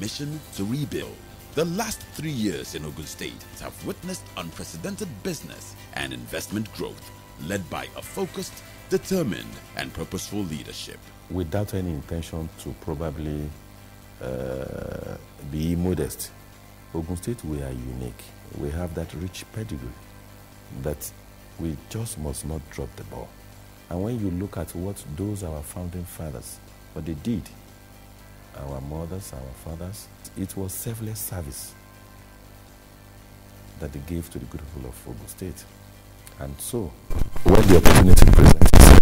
mission to rebuild. The last 3 years in Ogun State have witnessed unprecedented business and investment growth, led by a focused, determined, and purposeful leadership. Without any intention to probably be modest, Ogun State, we are unique. We have that rich pedigree that we just must not drop the ball. And when you look at what those our founding fathers, what they did, our mothers, our fathers, it was selfless service that they gave to the good people of Ogun State. And so, when the opportunity presents itself,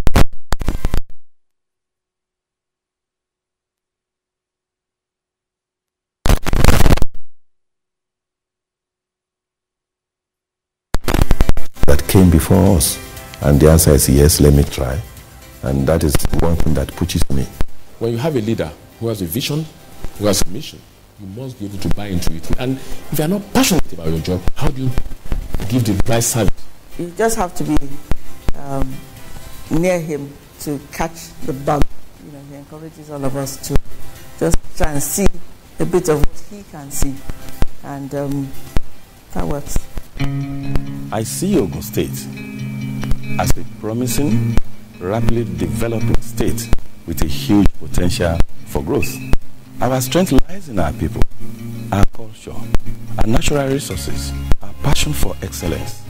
that came before us, and the answer is yes, let me try. And that is one thing that pushes me. When you have a leader who has a vision, who has a mission, you must be able to buy into it. And if you are not passionate about your job, how do you give the right service? You just have to be near him to catch the bug. You know, he encourages all of us to just try and see a bit of what he can see. And that works. I see Ogun State as a promising, rapidly developing state with a huge potential for growth. Our strength lies in our people, our culture, our natural resources, our passion for excellence,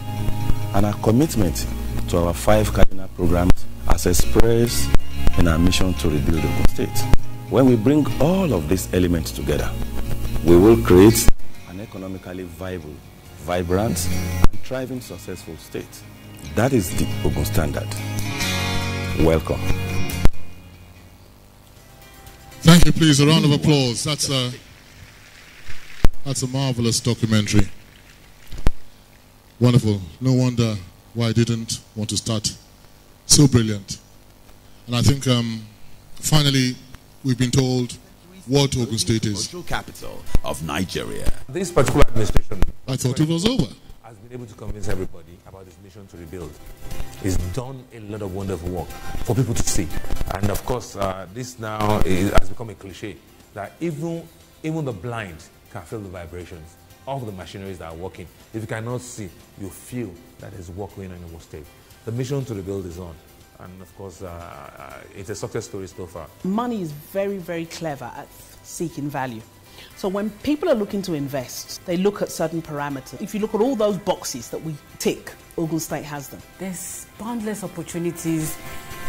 and our commitment to our 5 cardinal programs as expressed in our mission to rebuild Ogun State. When we bring all of these elements together, we will create an economically viable, vibrant, and thriving successful state. That is the Ogun Standard. Welcome. Thank you, please. A round of applause. That's a marvelous documentary. Wonderful. No wonder why I didn't want to start. So brilliant. And I think finally we've been told what Ogun State is. Social capital of Nigeria. This particular administration, I thought it was over. Has been able to convince everybody about this mission to rebuild. It's done a lot of wonderful work for people to see. And of course, this now has become a cliche that even the blind can feel the vibrations of the machineries that are working. If you cannot see, you feel that there's work going on in Ogun State. The mission to rebuild is on. And of course, it's a success story so far. Money is very, very clever at seeking value. So when people are looking to invest, they look at certain parameters. If you look at all those boxes that we tick, Ogun State has them. There's boundless opportunities,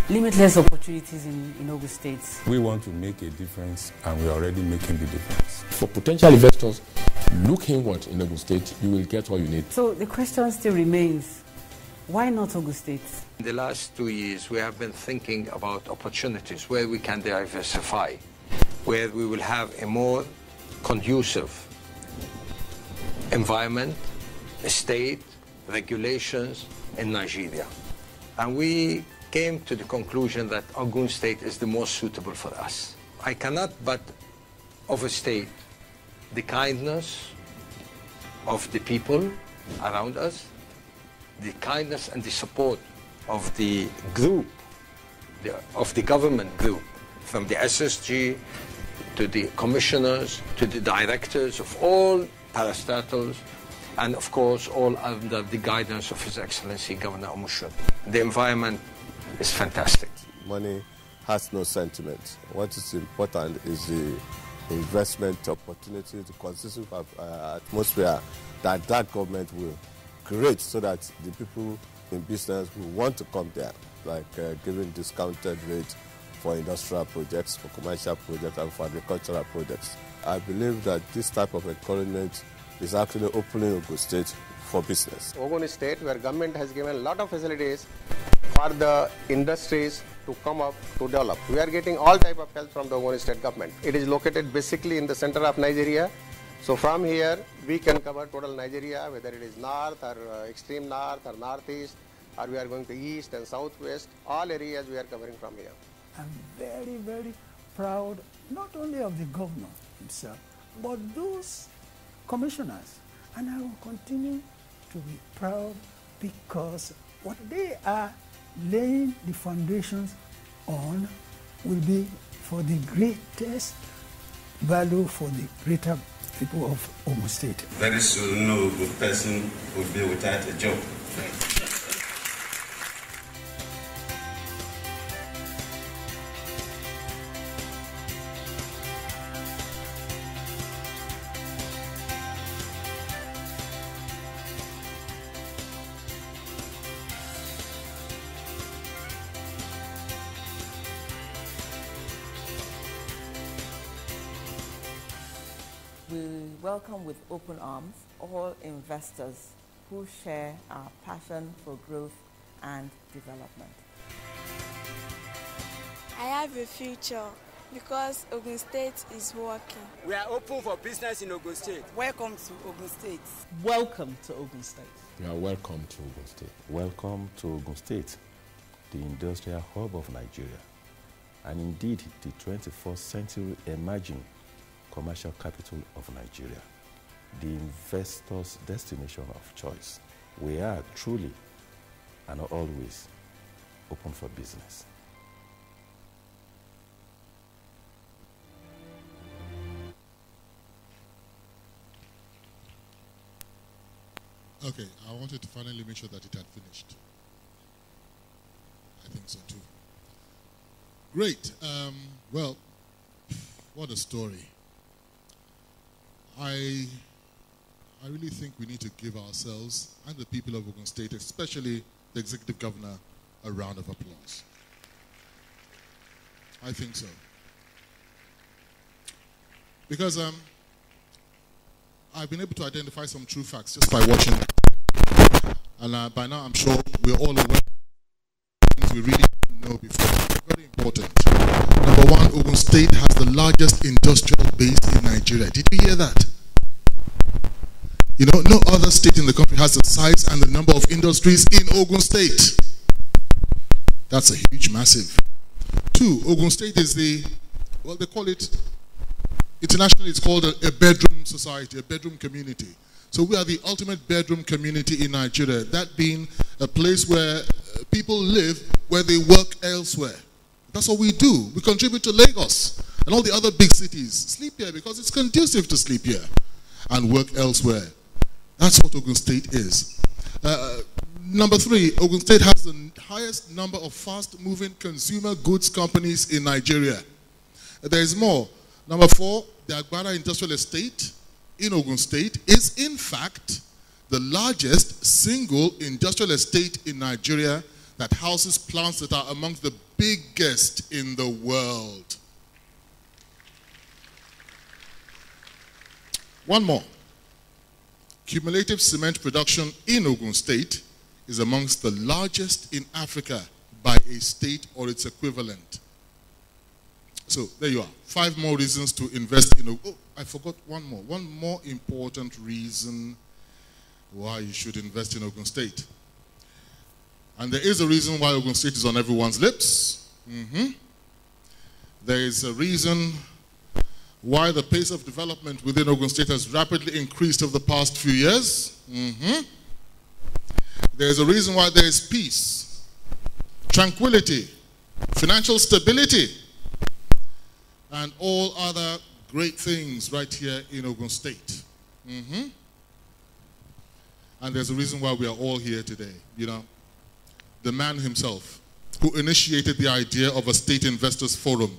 limitless opportunities in Ogun State. We want to make a difference, and we're already making the difference. For potential investors, look inward in Ogun State, you will get what you need. So the question still remains, why not Ogun State? In the last 2 years, we have been thinking about opportunities where we can diversify, where we will have a more conducive environment, state, regulations in Nigeria. And we came to the conclusion that Ogun State is the most suitable for us. I cannot but overstate the kindness of the people around us, the kindness and the support of the group, of the government group, from the SSG to the commissioners, to the directors of all parastatals, and of course all under the guidance of His Excellency Governor Omushun. The environment is fantastic. Money has no sentiment. What is important is the investment opportunity, the conducive atmosphere that government will create so that the people in business will want to come there, like giving discounted rate for industrial projects, for commercial projects, and for agricultural projects. I believe that this type of encouragement is actually opening Ogun State for business. Ogun State, where government has given a lot of facilities for the industries to come up to develop. We are getting all type of help from the Ogun State government. It is located basically in the center of Nigeria. So from here, we can cover total Nigeria, whether it is north or extreme north or northeast, or we are going to east and southwest. All areas we are covering from here. I'm very, very proud, not only of the governor himself, but those commissioners. And I will continue to be proud because what they are laying the foundations on will be for the greatest value for the greater people of Ogun State. Very soon, no good person will be without a job. We welcome with open arms all investors who share our passion for growth and development. I have a future because Ogun State is working. We are open for business in Ogun State. Welcome to Ogun State. Welcome to Ogun State. You are welcome to Ogun State. Welcome to Ogun State, the industrial hub of Nigeria, and indeed the 21st century emerging commercial capital of Nigeria, the investor's destination of choice. We are truly and always open for business. Okay, I wanted to finally make sure that it had finished. I think so too. Great. Well, what a story. I really think we need to give ourselves and the people of Ogun State, especially the executive governor, a round of applause. I think so. Because I've been able to identify some true facts just by watching. And by now I'm sure we're all aware of things we really didn't know before. Very important. Number one, Ogun State has the largest industrial base in Nigeria. Did you hear that? You know, no other state in the country has the size and the number of industries in Ogun State. That's a huge, massive. Two, Ogun State is well, they call it, internationally it's called a bedroom society, a bedroom community. So we are the ultimate bedroom community in Nigeria, that being a place where people live where they work elsewhere. That's what we do. We contribute to Lagos and all the other big cities. Sleep here because it's conducive to sleep here and work elsewhere. That's what Ogun State is. Number three, Ogun State has the highest number of fast-moving consumer goods companies in Nigeria. There is more. Number four, the Agbara Industrial Estate in Ogun State is in fact the largest single industrial estate in Nigeria that houses plants that are amongst the biggest in the world. One more. Cumulative cement production in Ogun State is amongst the largest in Africa by a state or its equivalent. So there you are. 5 more reasons to invest in Ogun. Oh, I forgot one more. One more important reason why you should invest in Ogun State. And there is a reason why Ogun State is on everyone's lips. There is a reason why the pace of development within Ogun State has rapidly increased over the past few years. There's a reason why there is peace, tranquility, financial stability, and all other great things right here in Ogun State. And there's a reason why we are all here today. You know, the man himself who initiated the idea of a state investors forum,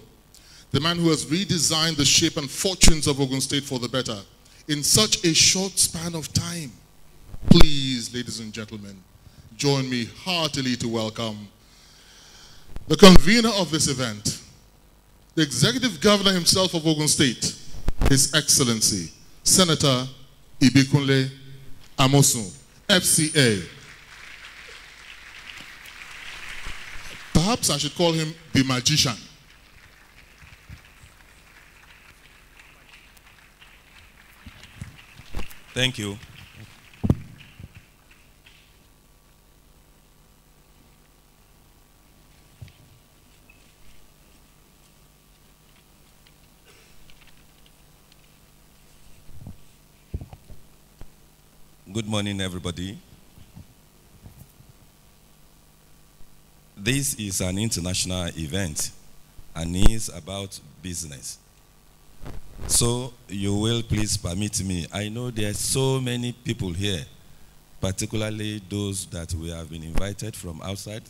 the man who has redesigned the shape and fortunes of Ogun State for the better in such a short span of time. Please, ladies and gentlemen, join me heartily to welcome the convener of this event, the executive governor himself of Ogun State, His Excellency, Senator Ibikunle Amosun, FCA. Perhaps I should call him the magician. Thank you. Good morning, everybody. This is an international event and is about business. So you will please permit me. I know there are so many people here, particularly those that we have been invited from outside,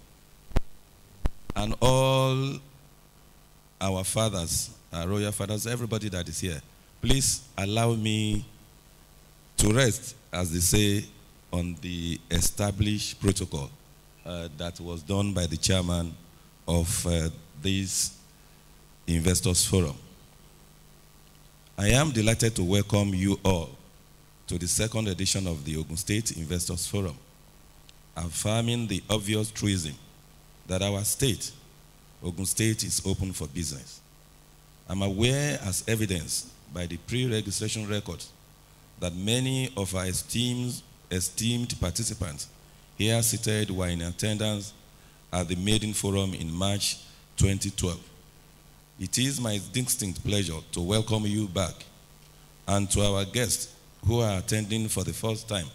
and all our fathers, our royal fathers, everybody that is here. Please allow me to rest, as they say, on the established protocol that was done by the chairman of this Investors Forum. I am delighted to welcome you all to the second edition of the Ogun State Investors Forum, affirming the obvious truism that our state, Ogun State, is open for business. I'm aware, as evidenced by the pre-registration records, that many of our esteemed participants here seated were in attendance at the Maiden Forum in March 2012. It is my distinct pleasure to welcome you back, and to our guests who are attending for the first time,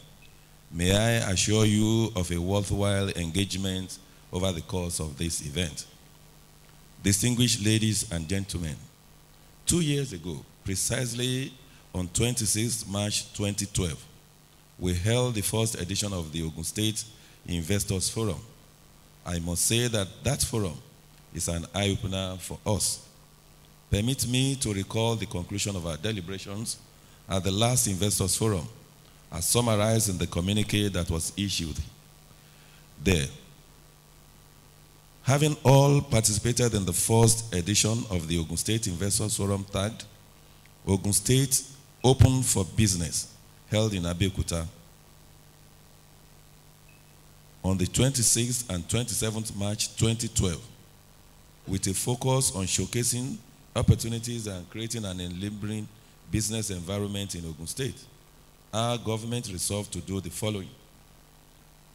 may I assure you of a worthwhile engagement over the course of this event. Distinguished ladies and gentlemen, 2 years ago, precisely on 26 March 2012, we held the first edition of the Ogun State Investors Forum. I must say that that forum is an eye-opener for us. Permit me to recall the conclusion of our deliberations at the last Investors Forum, as summarized in the communique that was issued there. Having all participated in the first edition of the Ogun State Investors Forum tagged Ogun State Open for Business, held in Abeokuta on the 26th and 27th March 2012, with a focus on showcasing opportunities and creating an enabling business environment in Ogun State, our government resolved to do the following: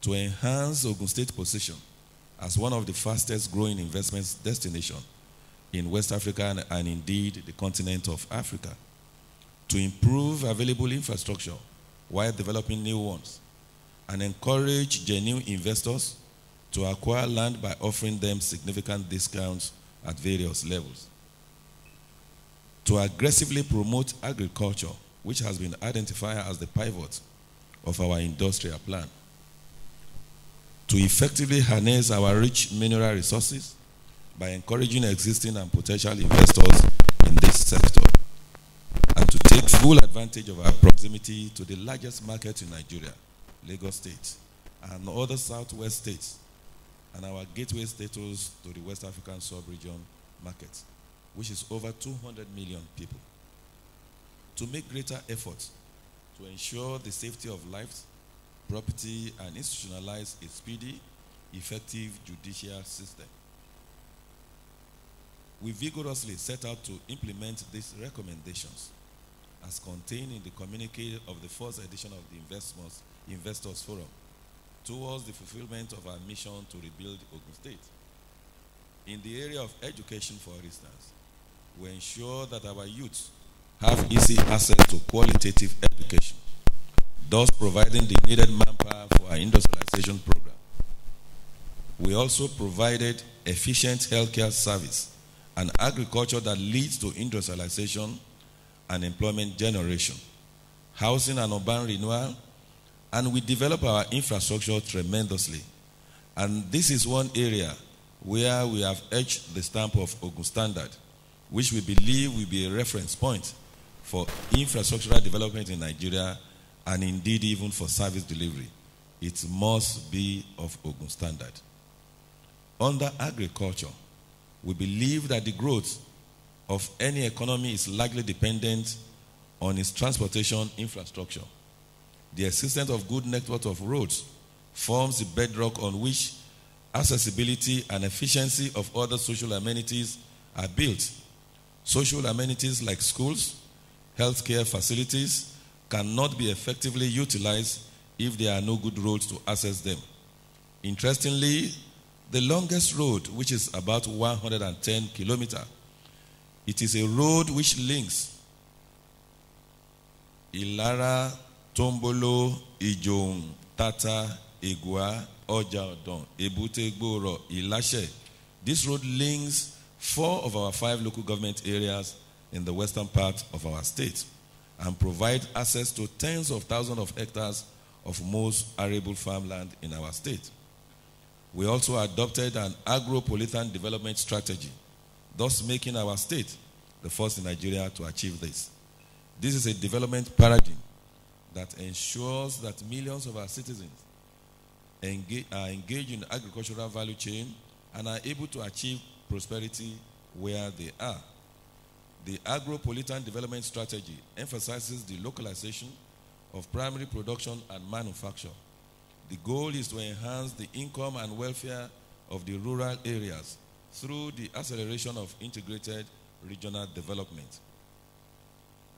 to enhance Ogun State's position as one of the fastest growing investment destinations in West Africa and indeed the continent of Africa, to improve available infrastructure while developing new ones, and encourage genuine investors to acquire land by offering them significant discounts at various levels, to aggressively promote agriculture, which has been identified as the pivot of our industrial plan, to effectively harness our rich mineral resources by encouraging existing and potential investors in this sector, and to take full advantage of our proximity to the largest market in Nigeria, Lagos State, and other southwest states, and our gateway status to the West African sub-region market, which is over 200 million people, to make greater efforts to ensure the safety of lives, property, and institutionalize a speedy, effective judicial system. We vigorously set out to implement these recommendations as contained in the communique of the first edition of the Investors Forum towards the fulfillment of our mission to rebuild Ogun State. In the area of education, for instance, we ensure that our youth have easy access to qualitative education, thus providing the needed manpower for our industrialization program. We also provided efficient healthcare service and agriculture that leads to industrialization and employment generation, housing and urban renewal, and we develop our infrastructure tremendously. And this is one area where we have etched the stamp of Ogun Standard, which we believe will be a reference point for infrastructural development in Nigeria and indeed even for service delivery. It must be of Ogun Standard. Under agriculture, we believe that the growth of any economy is largely dependent on its transportation infrastructure. The existence of good network of roads forms the bedrock on which accessibility and efficiency of other social amenities are built. Social amenities like schools, healthcare facilities cannot be effectively utilized if there are no good roads to access them. Interestingly, the longest road, which is about 110 kilometers, it is a road which links Ilara, Tombolo, Ijoun, Tata, Egua, Ojaodon, Ebute Gboro, Ilashe. This road links 4 of our 5 local government areas in the western part of our state and provide access to tens of thousands of hectares of most arable farmland in our state. We also adopted an agro-polythene development strategy, thus making our state the first in Nigeria to achieve this. This is a development paradigm that ensures that millions of our citizens are engaged in the agricultural value chain and are able to achieve prosperity where they are. The agro-polythene development strategy emphasizes the localization of primary production and manufacture. The goal is to enhance the income and welfare of the rural areas through the acceleration of integrated regional development.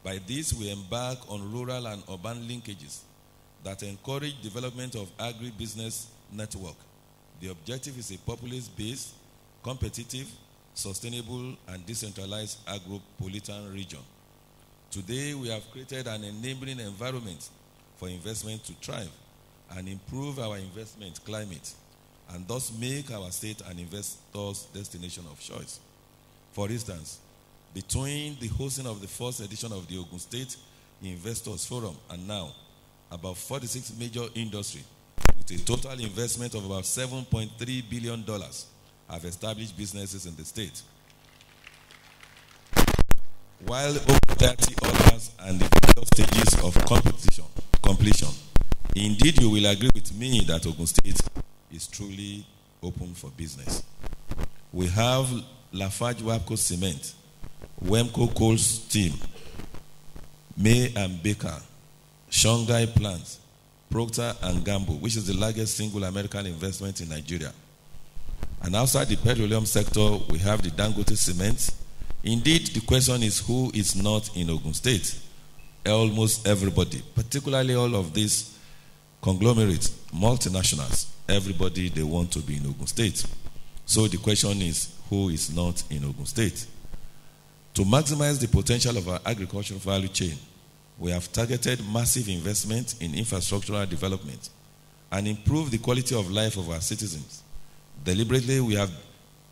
By this, we embark on rural and urban linkages that encourage development of agribusiness network. The objective is a populace-based, competitive, sustainable, and decentralized agro-polythene region. Today, we have created an enabling environment for investment to thrive and improve our investment climate, and thus make our state an investor's destination of choice. For instance, between the hosting of the first edition of the Ogun State Investors Forum and now, about 46 major industries with a total investment of about $7.3 billion have established businesses in the state, while over 30 others are in the various stages of completion. Indeed, you will agree with me that Ogun State is truly open for business. We have Lafarge Wapco Cement, Wemco Coal Steam, May and Baker, Shanghai Plant, Procter & Gamble, which is the largest single American investment in Nigeria. And outside the petroleum sector, we have the Dangote Cement. Indeed, the question is who is not in Ogun State? Almost everybody, particularly all of these conglomerates, multinationals, everybody, they want to be in Ogun State. So the question is who is not in Ogun State? To maximize the potential of our agricultural value chain, we have targeted massive investment in infrastructural development and improve the quality of life of our citizens. Deliberately, we have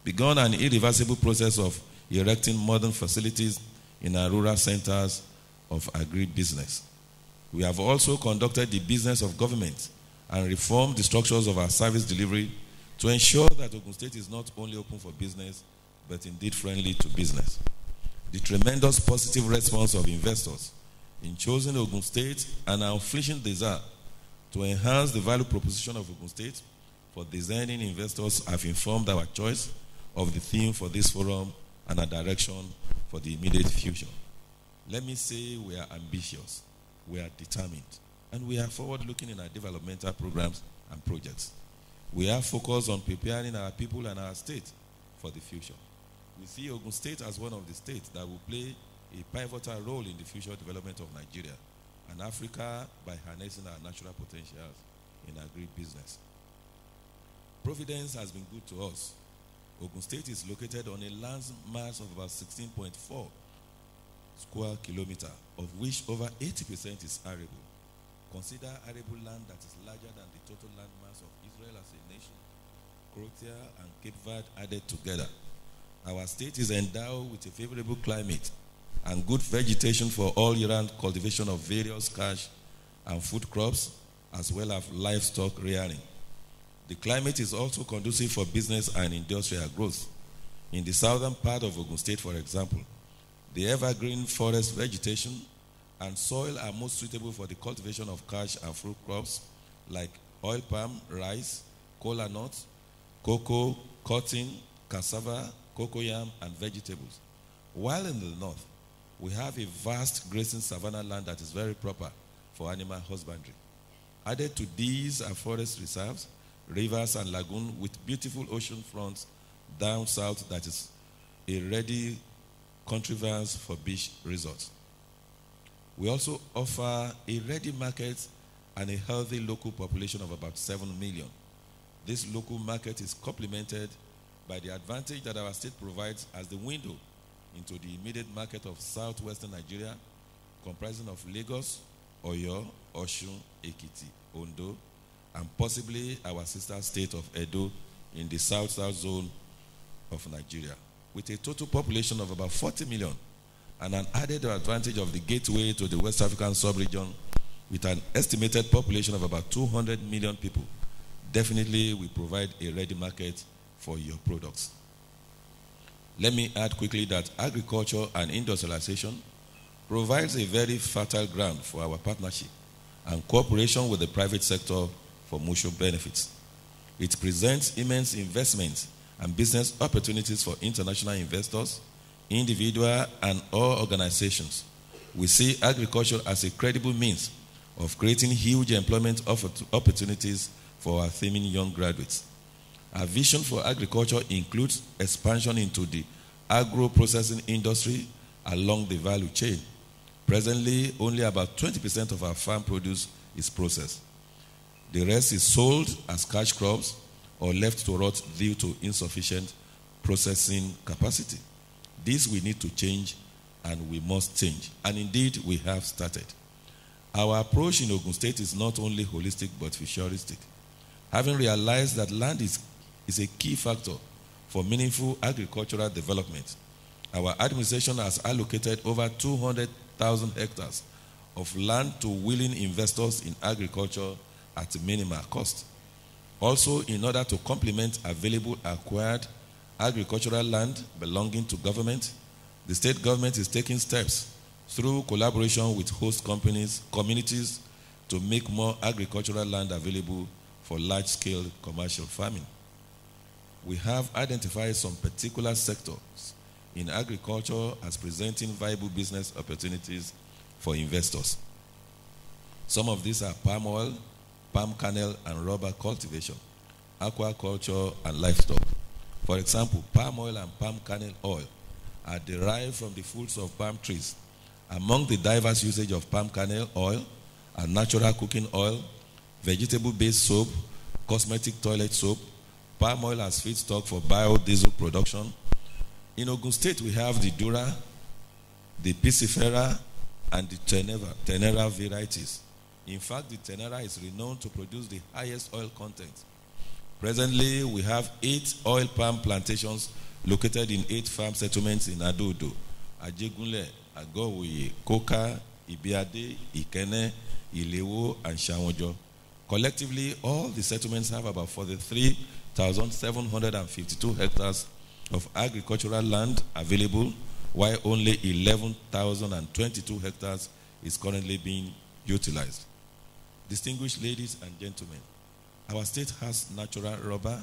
begun an irreversible process of erecting modern facilities in our rural centers of agribusiness. We have also conducted the business of government and reformed the structures of our service delivery to ensure that Ogun State is not only open for business, but indeed friendly to business. The tremendous positive response of investors in choosing Ogun State and our unflinching desire to enhance the value proposition of Ogun State for designing investors have informed our choice of the theme for this forum and a direction for the immediate future. Let me say we are ambitious, we are determined, and we are forward-looking in our developmental programs and projects. We are focused on preparing our people and our state for the future. We see Ogun State as one of the states that will play a pivotal role in the future development of Nigeria and Africa by harnessing our natural potentials in agribusiness. Providence has been good to us. Ogun State is located on a land mass of about 16.4 square kilometers, of which over 80% is arable. Consider arable land that is larger than the total land mass of Israel as a nation, Croatia and Cape Verde added together. Our state is endowed with a favorable climate and good vegetation for all-year-round cultivation of various cash and food crops, as well as livestock rearing. The climate is also conducive for business and industrial growth. In the southern part of Ogun State, for example, the evergreen forest vegetation and soil are most suitable for the cultivation of cash and fruit crops like oil palm, rice, kola nuts, cocoa, cotton, cassava, cocoyam, and vegetables. While in the north, we have a vast grazing savanna land that is very proper for animal husbandry. Added to these are forest reserves, rivers and lagoons with beautiful ocean fronts down south that is a ready contrivance for beach resorts. We also offer a ready market and a healthy local population of about 7 million. This local market is complemented by the advantage that our state provides as the window into the immediate market of southwestern Nigeria, comprising of Lagos, Oyo, Osun, Ekiti, Ondo, and possibly our sister state of Edo in the south-south zone of Nigeria. With a total population of about 40 million, and an added advantage of the gateway to the West African sub-region with an estimated population of about 200 million people, definitely we provide a ready market for your products. Let me add quickly that agriculture and industrialization provides a very fertile ground for our partnership and cooperation with the private sector for mutual benefits. It presents immense investments and business opportunities for international investors, individual and all organizations. We see agriculture as a credible means of creating huge employment opportunities for our teeming young graduates. Our vision for agriculture includes expansion into the agro-processing industry along the value chain. Presently, only about 20% of our farm produce is processed. The rest is sold as cash crops or left to rot due to insufficient processing capacity. This we need to change, and we must change. And indeed, we have started. Our approach in Ogun State is not only holistic but futuristic. Having realized that land is a key factor for meaningful agricultural development, our administration has allocated over 200,000 hectares of land to willing investors in agriculture at minimal cost. Also, in order to complement available acquired agricultural land belonging to government, the state government is taking steps through collaboration with host communities to make more agricultural land available for large-scale commercial farming. We have identified some particular sectors in agriculture as presenting viable business opportunities for investors. Some of these are palm oil, palm kernel and rubber cultivation, aquaculture and livestock. For example, palm oil and palm kernel oil are derived from the fruits of palm trees. Among the diverse usage of palm kernel oil are natural cooking oil, vegetable-based soap, cosmetic toilet soap, palm oil as feedstock for biodiesel production. In Ogun State, we have the Dura, the Piscifera, and the Tenera varieties. In fact, the Tenera is renowned to produce the highest oil content. Presently, we have 8 oil palm plantations located in 8 farm settlements in Adodo, Ajegunle, Agowoye, Koka, Ibiade, Ikene, Ilewo, and Shawonjo. Collectively, all the settlements have about 43,752 hectares of agricultural land available, while only 11,022 hectares is currently being utilized. Distinguished ladies and gentlemen, our state has natural rubber,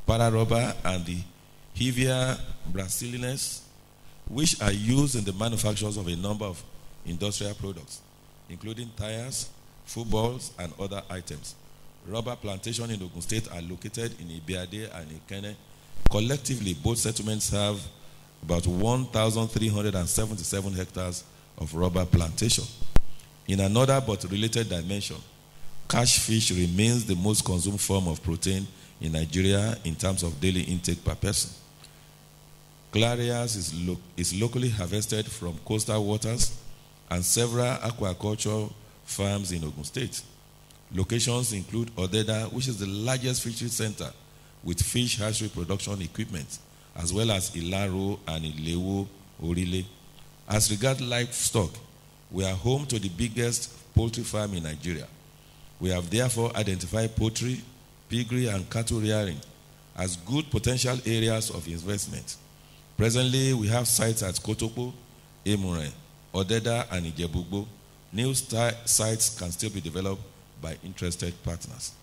para rubber, and the Hevia brasilensis, which are used in the manufactures of a number of industrial products, including tires, footballs, and other items. Rubber plantations in Ogun State are located in Ibiade and Ikene. Collectively, both settlements have about 1,377 hectares of rubber plantation. In another but related dimension, catch fish remains the most consumed form of protein in Nigeria in terms of daily intake per person. Clarias is locally harvested from coastal waters and several aquaculture farms in Ogun State. Locations include Odeda, which is the largest fishery center with fish hatchery production equipment, as well as Ilaro and Ilewo Orile. As regards livestock, we are home to the biggest poultry farm in Nigeria. We have therefore identified poultry, piggery, and cattle rearing as good potential areas of investment. Presently, we have sites at Kotopo, Emure, Odeda, and Ijebugbo. New sites can still be developed by interested partners.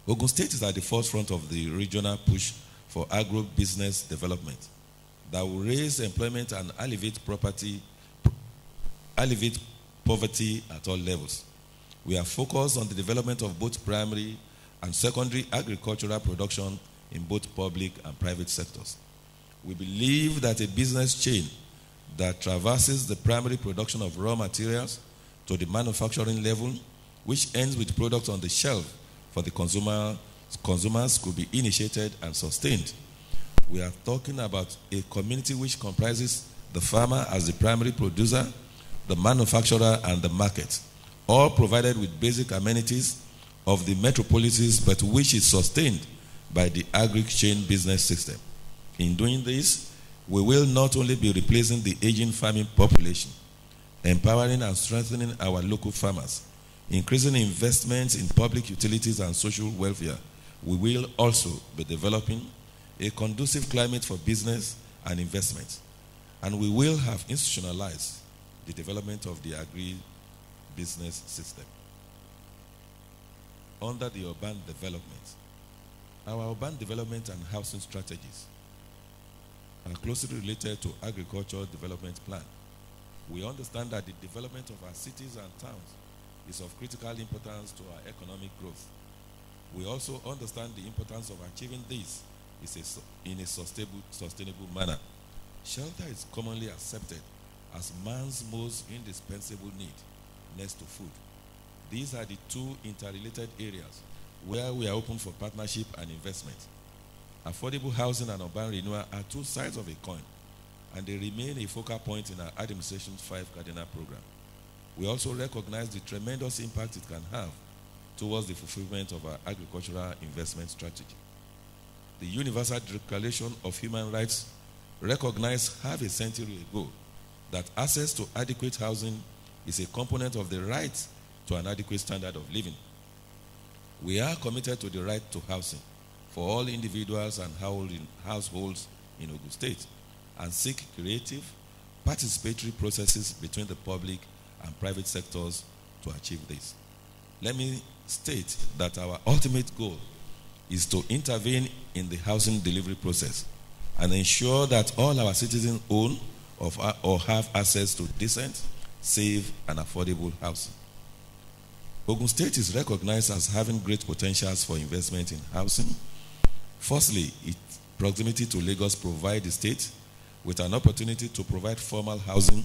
Ogun State is at the forefront of the regional push for agro-business development that will raise employment and alleviate poverty at all levels. We are focused on the development of both primary and secondary agricultural production in both public and private sectors. We believe that a business chain that traverses the primary production of raw materials to the manufacturing level, which ends with products on the shelf for the consumers could be initiated and sustained. We are talking about a community which comprises the farmer as the primary producer, the manufacturer, and the market, all provided with basic amenities of the metropolises, but which is sustained by the agri-chain business system. In doing this, We will not only be replacing the aging farming population, empowering and strengthening our local farmers, increasing investments in public utilities and social welfare, we will also be developing a conducive climate for business and investment. And we will have institutionalized the development of the agri-business system. Under the urban development, our urban development and housing strategies are closely related to agricultural development plan. We understand that the development of our cities and towns is of critical importance to our economic growth. We also understand the importance of achieving this in a sustainable manner. Shelter is commonly accepted as man's most indispensable need next to food. These are the two interrelated areas where we are open for partnership and investment. Affordable housing and urban renewal are two sides of a coin, and they remain a focal point in our administration's 5 cardinal program. We also recognize the tremendous impact it can have towards the fulfillment of our agricultural investment strategy. The Universal Declaration of Human Rights recognized half a century ago that access to adequate housing is a component of the right to an adequate standard of living. We are committed to the right to housing for all individuals and households in Ogun State, and seek creative, participatory processes between the public and private sectors to achieve this. Let me state that our ultimate goal is to intervene in the housing delivery process and ensure that all our citizens own or have access to decent, safe, and affordable housing. Ogun State is recognized as having great potentials for investment in housing. Firstly, its proximity to Lagos provides the state with an opportunity to provide formal housing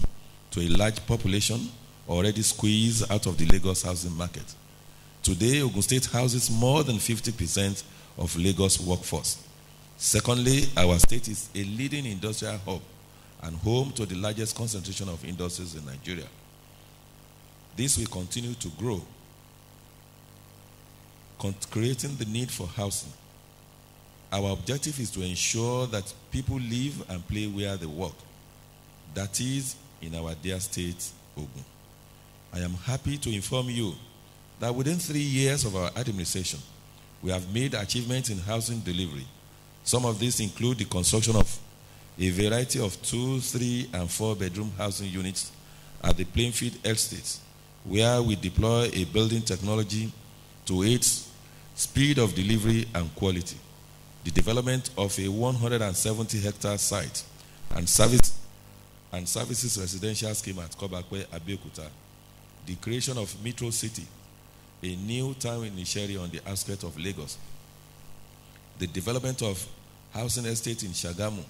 to a large population already squeezed out of the Lagos housing market. Today, Ogun State houses more than 50% of Lagos workforce. Secondly, our state is a leading industrial hub and home to the largest concentration of industries in Nigeria. This will continue to grow, creating the need for housing. Our objective is to ensure that people live and play where they work. That is in our dear state, Ogun. I am happy to inform you that within 3 years of our administration, we have made achievements in housing delivery. Some of these include the construction of a variety of 2, 3, and 4 bedroom housing units at the Plainfield Estates, where we deploy a building technology to aid speed of delivery and quality. The development of a 170-hectare site and services residential scheme at Kobakwe, Abeokuta. The creation of Metro City, a new town in Isheri on the outskirts of Lagos. The development of housing estate in Shagamu,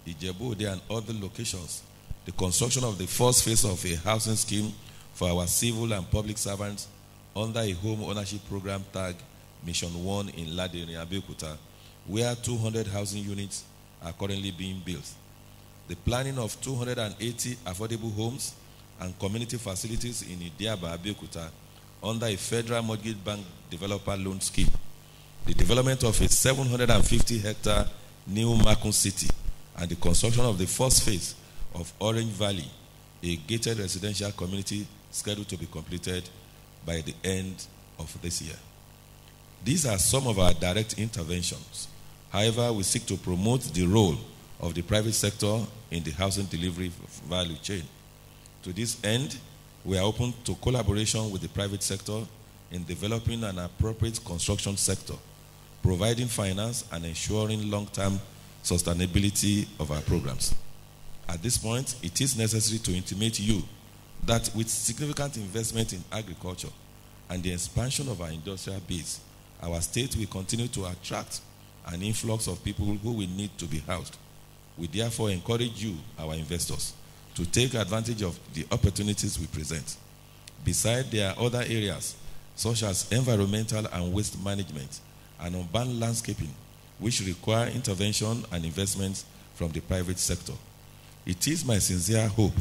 Ijebu-Ode, and other locations. The construction of the first phase of a housing scheme for our civil and public servants under a home ownership program tagged Mission 1 in Ladere, Abeokuta, where 200 housing units are currently being built. The planning of 280 affordable homes and community facilities in Idiaba, Abeokuta, under a federal mortgage bank developer loan scheme. The development of a 750-hectare new Makun City and the construction of the first phase of Orange Valley, a gated residential community scheduled to be completed by the end of this year. These are some of our direct interventions. However, we seek to promote the role of the private sector in the housing delivery value chain. To this end, we are open to collaboration with the private sector in developing an appropriate construction sector, providing finance and ensuring long-term sustainability of our programs. At this point, it is necessary to intimate you that with significant investment in agriculture and the expansion of our industrial base, our state will continue to attract an influx of people who will need to be housed. We therefore encourage you, our investors, to take advantage of the opportunities we present. Besides, there are other areas, such as environmental and waste management and urban landscaping, which require intervention and investments from the private sector. It is my sincere hope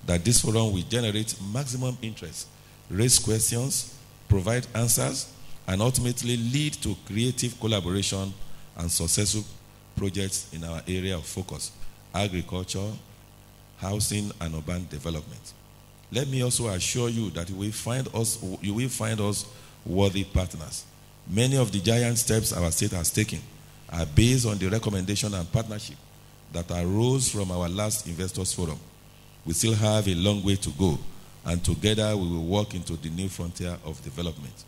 that this forum will generate maximum interest, raise questions, provide answers, and ultimately lead to creative collaboration and successful projects in our area of focus. agriculture, housing, and urban development. Let me also assure you that you will find us worthy partners. Many of the giant steps our state has taken are based on the recommendation and partnership that arose from our last Investors Forum. We still have a long way to go, and together we will walk into the new frontier of development.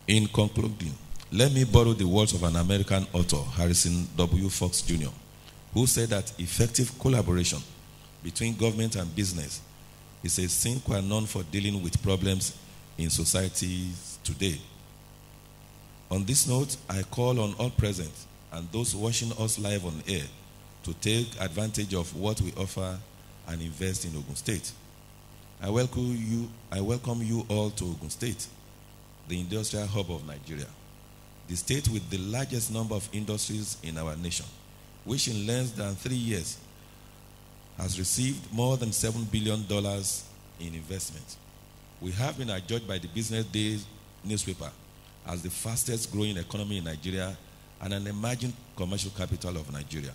In concluding, let me borrow the words of an American author, Harrison W. Fox Jr., who said that effective collaboration between government and business is a sine qua non for dealing with problems in societies today. On this note, I call on all present and those watching us live on air to take advantage of what we offer and invest in Ogun State. I welcome you all to Ogun State, the industrial hub of Nigeria, the state with the largest number of industries in our nation, which in less than 3 years has received more than $7 billion in investment. We have been adjudged by the Business Day newspaper as the fastest growing economy in Nigeria and an emerging commercial capital of Nigeria.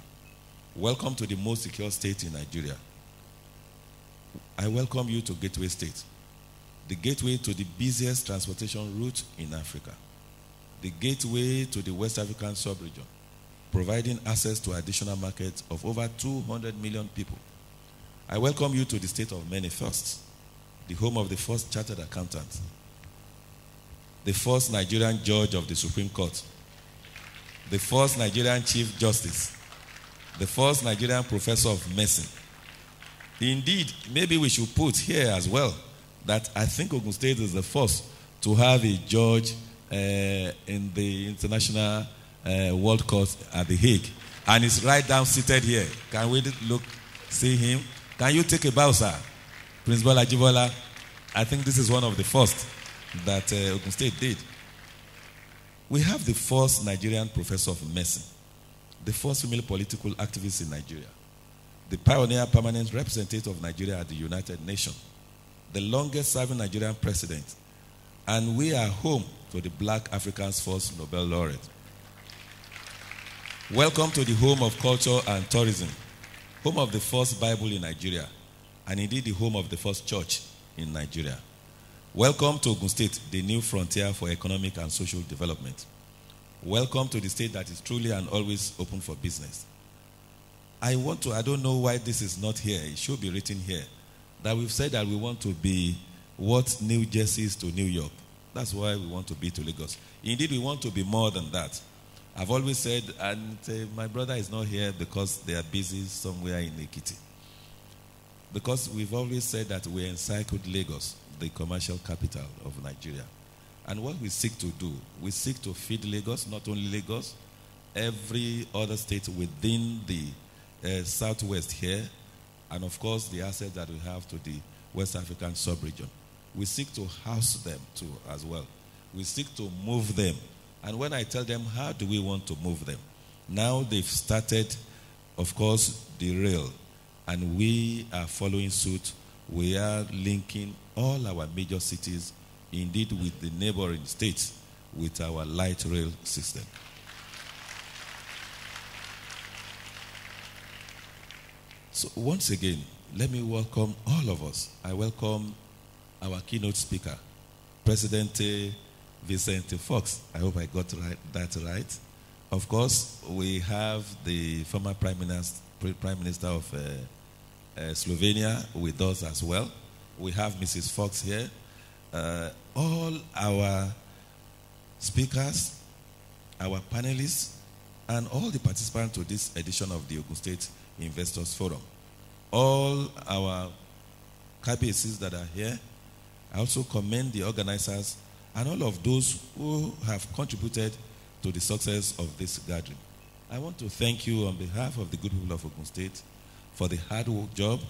Welcome to the most secure state in Nigeria. I welcome you to Gateway State, the gateway to the busiest transportation route in Africa, the gateway to the West African sub-region, providing access to additional markets of over 200 million people. I welcome you to the state of many firsts, the home of the first chartered accountant, the first Nigerian judge of the Supreme Court, the first Nigerian Chief Justice, the first Nigerian professor of medicine. Indeed, maybe we should put here as well that I think Ogun State is the first to have a judge in the International World Court at The Hague. And he's right down seated here. Can we see him? Can you take a bow, sir? Principal Ajibola, I think this is one of the first that Ogun State did. We have the first Nigerian professor of medicine, the first female political activist in Nigeria, the pioneer permanent representative of Nigeria at the United Nations, the longest serving Nigerian president, and we are home to the Black Africans' first Nobel laureate. Welcome to the home of culture and tourism, home of the first Bible in Nigeria, and indeed the home of the first church in Nigeria. Welcome to Ogun State, the new frontier for economic and social development. Welcome to the state that is truly and always open for business. I don't know why this is not here. It should be written here. That we've said that we want to be what New Jersey is to New York. That's why we want to be to Lagos. Indeed, we want to be more than that. I've always said, and my brother is not here because they are busy somewhere in Ekiti. Because we've always said that we encircled Lagos, the commercial capital of Nigeria. And what we seek to do, we seek to feed Lagos, not only Lagos, every other state within the southwest here, and of course the assets that we have to the West African sub-region. We seek to house them too as well. We seek to move them. And when I tell them, how do we want to move them? Now they've started, of course, the rail. And we are following suit. We are linking all our major cities, indeed with the neighboring states, with our light rail system. So once again, let me welcome all of us. I welcome our keynote speaker, President Vicente Fox. I hope I got that right. Of course, we have the former Prime Minister of Slovenia with us as well. We have Mrs. Fox here. All our speakers, our panelists, and all the participants to this edition of the Ogun State Investors Forum. All our KBCs that are here. I also commend the organizers and all of those who have contributed to the success of this gathering. I want to thank you on behalf of the good people of Ogun State for the hard work job,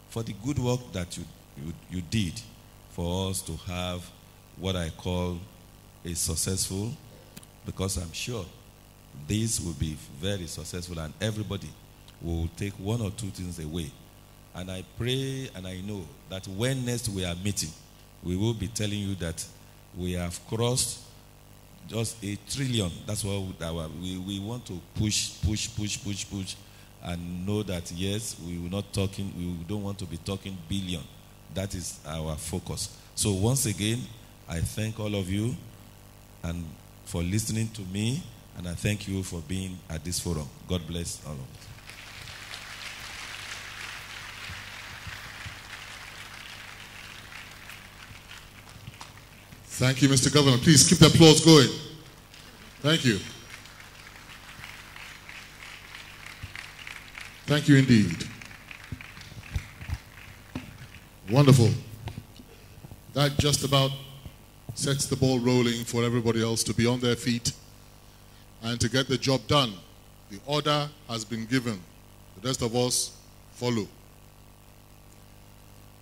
for the good work that you did for us to have what I call a successful, because I'm sure this will be very successful and everybody will take one or two things away. And I pray and I know that when next we are meeting, we will be telling you that we have crossed just 1 trillion. That's what we want to push, and know that yes, we don't want to be talking billion. That is our focus. So once again, I thank all of you and for listening to me, and I thank you for being at this forum. God bless all of us. Thank you, Mr. Governor. Please keep the applause going. Thank you. Thank you indeed. Wonderful. That just about sets the ball rolling for everybody else to be on their feet and to get the job done. The order has been given. The rest of us follow.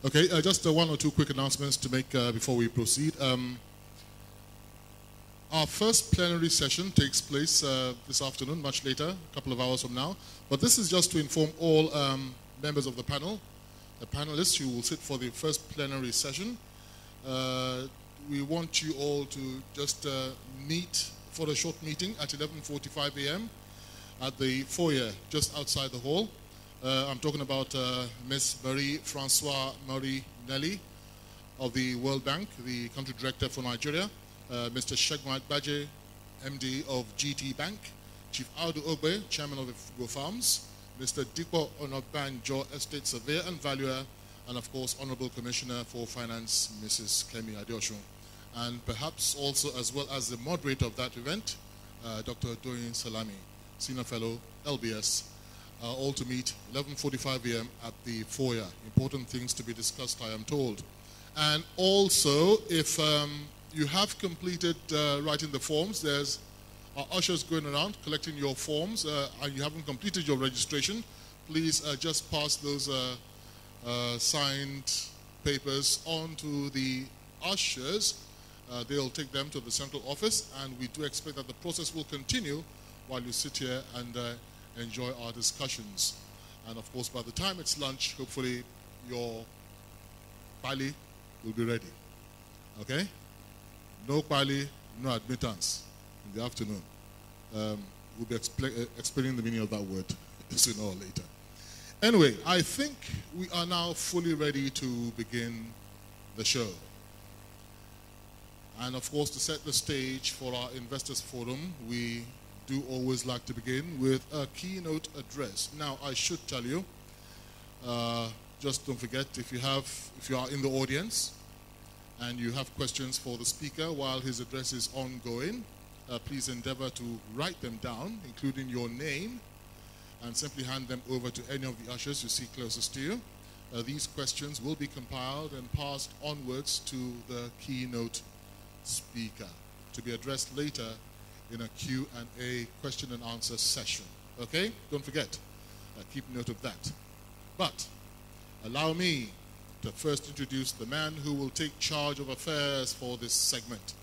Okay, just one or two quick announcements to make before we proceed. Our first plenary session takes place this afternoon, much later, a couple of hours from now. But this is just to inform all members of the panel, the panelists who will sit for the first plenary session. We want you all to just meet for a short meeting at 11:45 a.m. at the foyer just outside the hall. I'm talking about Ms. Marie-Francois Marie-Nelly of the World Bank, the country director for Nigeria, Mr. Shegmat Baje, MD of GT Bank, Chief Audu Ogbe, chairman of the Fugo Farms, Mr. Dikpo Onobanjo, estate surveyor and valuer, and of course, Honorable Commissioner for Finance, Mrs. Kemi Adeosun. And perhaps also, as well as the moderator of that event, Dr. Doyin Salami, Senior Fellow, LBS, all to meet 11:45 a.m. at the foyer. Important things to be discussed, I am told. And also, if you have completed writing the forms, there's ushers going around collecting your forms, and you haven't completed your registration, please just pass those signed papers on to the ushers. They'll take them to the central office, and we do expect that the process will continue while you sit here and enjoy our discussions. And of course, by the time it's lunch, hopefully your pali will be ready. Okay? No pali, no admittance in the afternoon. We'll be explaining the meaning of that word sooner or later. Anyway, I think we are now fully ready to begin the show. And of course, to set the stage for our Investors Forum, we do always like to begin with a keynote address. Now, I should tell you, just don't forget, if you are in the audience and you have questions for the speaker while his address is ongoing, please endeavor to write them down, including your name, and simply hand them over to any of the ushers you see closest to you. These questions will be compiled and passed onwards to the keynote speaker to be addressed later in a Q&A question and answer session. Okay? Don't forget. Keep note of that. But allow me to first introduce the man who will take charge of affairs for this segment.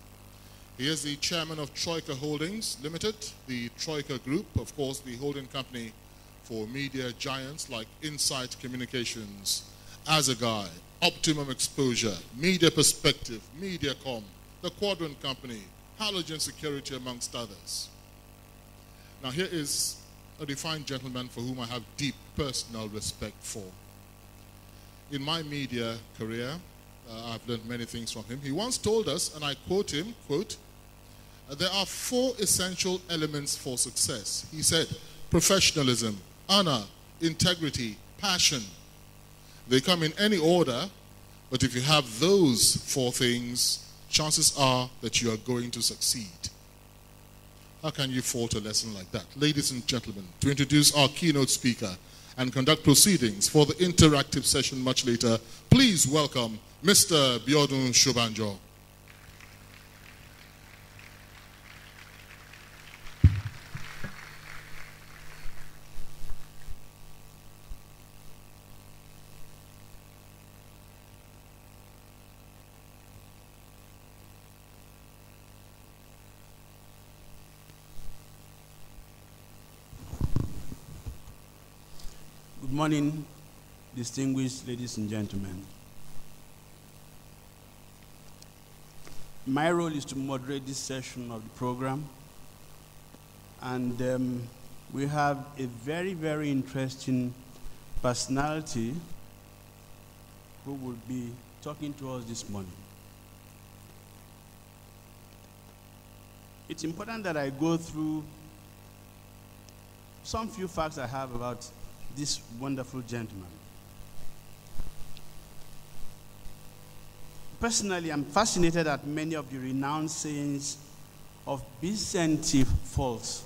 He is the chairman of Troika Holdings Limited, the Troika Group, of course, the holding company for media giants like Insight Communications, Azagai, Optimum Exposure, Media Perspective, Mediacom, the Quadrant Company, Halogen Security, amongst others. Now here is a refined gentleman for whom I have deep personal respect for. In my media career, I've learned many things from him. He once told us, and I quote him, quote, there are 4 essential elements for success. He said, professionalism, honor, integrity, passion. They come in any order, but if you have those 4 things, chances are that you are going to succeed. How can you fault a lesson like that? Ladies and gentlemen, to introduce our keynote speaker and conduct proceedings for the interactive session much later, please welcome Mr. Biodun Shobanjo. Good morning, distinguished ladies and gentlemen. My role is to moderate this session of the program. And we have a very, very interesting personality who will be talking to us this morning. It's important that I go through some few facts I have about this wonderful gentleman. Personally, I'm fascinated at many of the renowned sayings of Vicente Fox.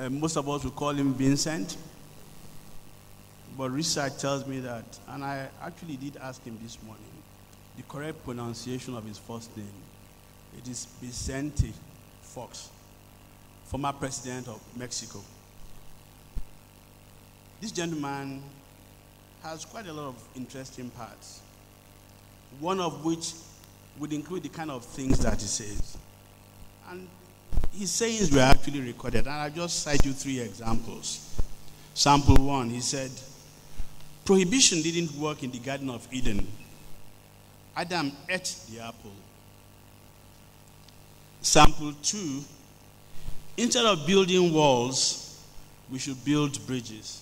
Most of us will call him Vincent, but research tells me that, and I actually did ask him this morning, the correct pronunciation of his first name. It is Vicente Fox, former president of Mexico. This gentleman has quite a lot of interesting parts, one of which would include the kind of things that he says. And his sayings were actually recorded, and I'll just cite you 3 examples. Sample 1, he said, prohibition didn't work in the Garden of Eden. Adam ate the apple. Sample 2, instead of building walls, we should build bridges.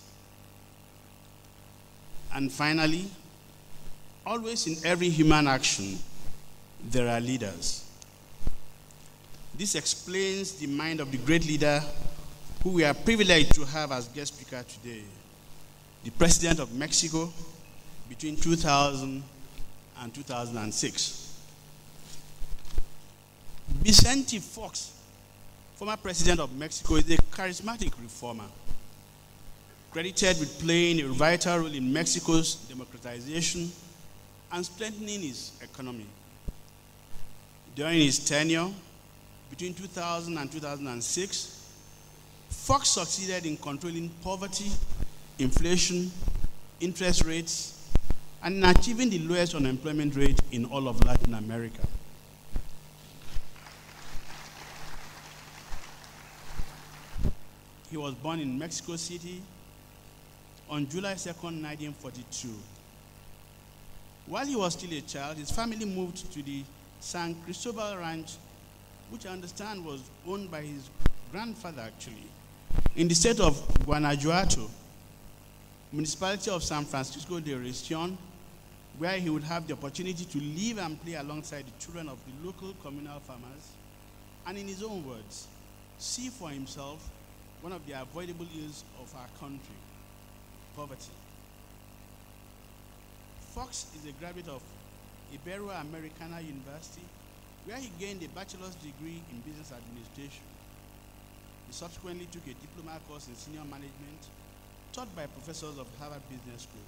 And finally, always in every human action, there are leaders. This explains the mind of the great leader who we are privileged to have as guest speaker today, the President of Mexico between 2000 and 2006. Vicente Fox, former President of Mexico, is a charismatic reformer, credited with playing a vital role in Mexico's democratization and strengthening its economy. During his tenure, between 2000 and 2006, Fox succeeded in controlling poverty, inflation, interest rates, and in achieving the lowest unemployment rate in all of Latin America. He was born in Mexico City on July 2nd, 1942. While he was still a child, his family moved to the San Cristobal Ranch, which I understand was owned by his grandfather actually, in the state of Guanajuato, municipality of San Francisco de Región, where he would have the opportunity to live and play alongside the children of the local communal farmers, and in his own words, see for himself one of the avoidable ills of our country, poverty. Fox is a graduate of Ibero-Americana University, where he gained a bachelor's degree in business administration. He subsequently took a diploma course in senior management taught by professors of Harvard Business School.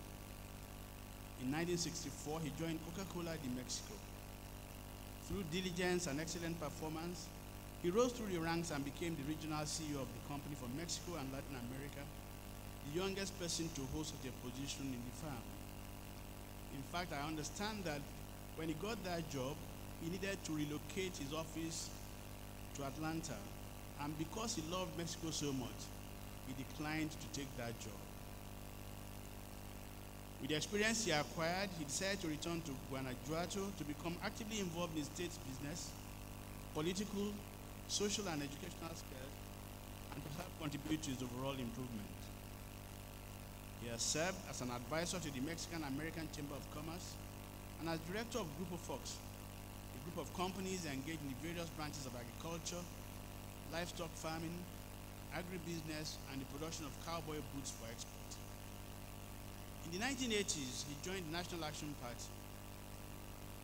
In 1964, he joined Coca-Cola de Mexico. Through diligence and excellent performance, he rose through the ranks and became the regional CEO of the company for Mexico and Latin America, the youngest person to hold such a position in the firm. In fact, I understand that when he got that job, he needed to relocate his office to Atlanta, and because he loved Mexico so much, he declined to take that job. With the experience he acquired, he decided to return to Guanajuato to become actively involved in state business, political, social, and educational spheres, and to help contribute to his overall improvement. He has served as an advisor to the Mexican-American Chamber of Commerce and as director of Grupo Fox, a group of companies engaged in the various branches of agriculture, livestock farming, agribusiness, and the production of cowboy boots for export. In the 1980s, he joined the National Action Party,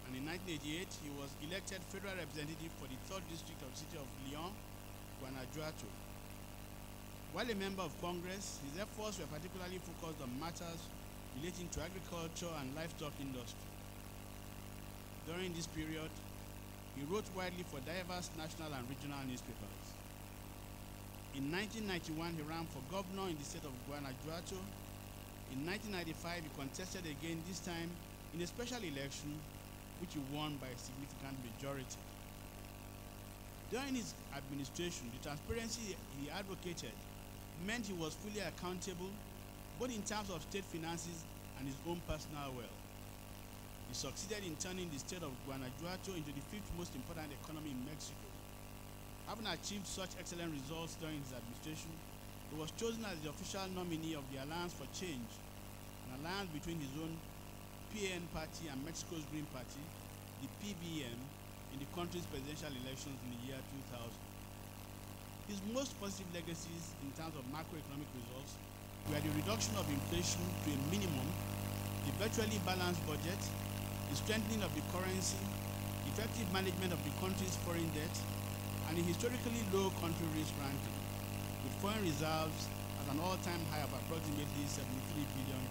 and in 1988, he was elected federal representative for the 3rd District of the city of León, Guanajuato. While a member of Congress, his efforts were particularly focused on matters relating to agriculture and livestock industry. During this period, he wrote widely for diverse national and regional newspapers. In 1991, he ran for governor in the state of Guanajuato. In 1995, he contested again, this time in a special election, which he won by a significant majority. During his administration, the transparency he advocated meant he was fully accountable, both in terms of state finances and his own personal wealth. He succeeded in turning the state of Guanajuato into the 5th most important economy in Mexico. Having achieved such excellent results during his administration, he was chosen as the official nominee of the Alliance for Change, an alliance between his own PAN party and Mexico's Green Party, the PBM, in the country's presidential elections in the year 2000. His most positive legacies in terms of macroeconomic results were the reduction of inflation to a minimum, the virtually balanced budget, the strengthening of the currency, effective management of the country's foreign debt, and a historically low country risk ranking, with foreign reserves at an all-time high of approximately $73 billion.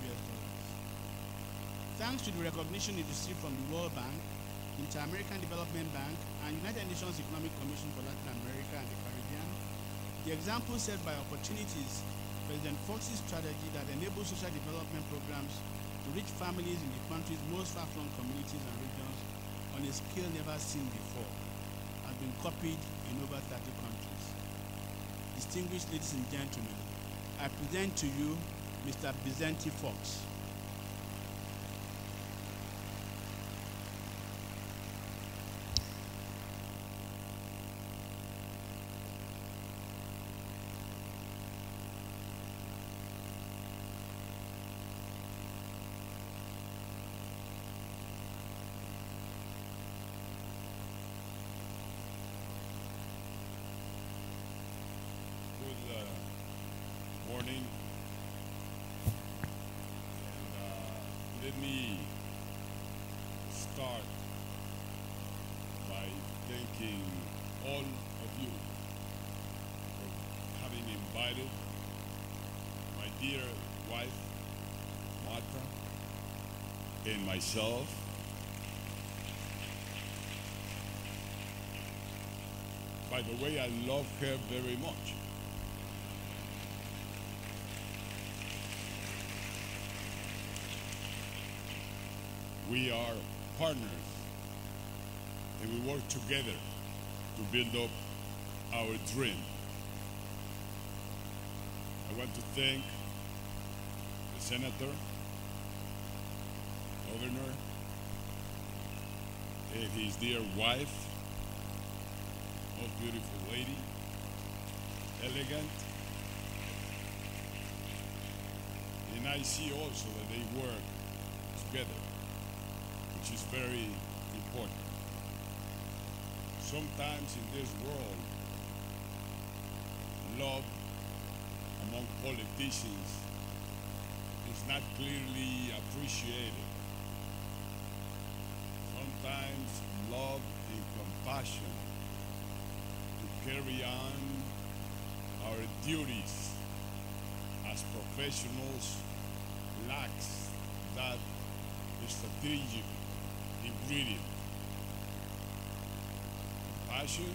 Thanks to the recognition it received from the World Bank, Inter-American Development Bank, and United Nations Economic Commission for Latin America and the Caribbean, the example set by opportunities, President Fox's strategy that enables social development programs to reach families in the country's most far-flung communities and regions on a scale never seen before, has been copied in over 30 countries. Distinguished ladies and gentlemen, I present to you Mr. Vicente Fox. Morning, and let me start by thanking all of you for having invited my dear wife, Martha, and myself by the way, I love her very much. We are partners, and we work together to build up our dream. I want to thank the Senator, Governor, and his dear wife, most beautiful lady, elegant, and I see also that they work together, which is very important. Sometimes in this world, love among politicians is not clearly appreciated. Sometimes love and compassion to carry on our duties as professionals lacks that strategic ingredient. Compassion,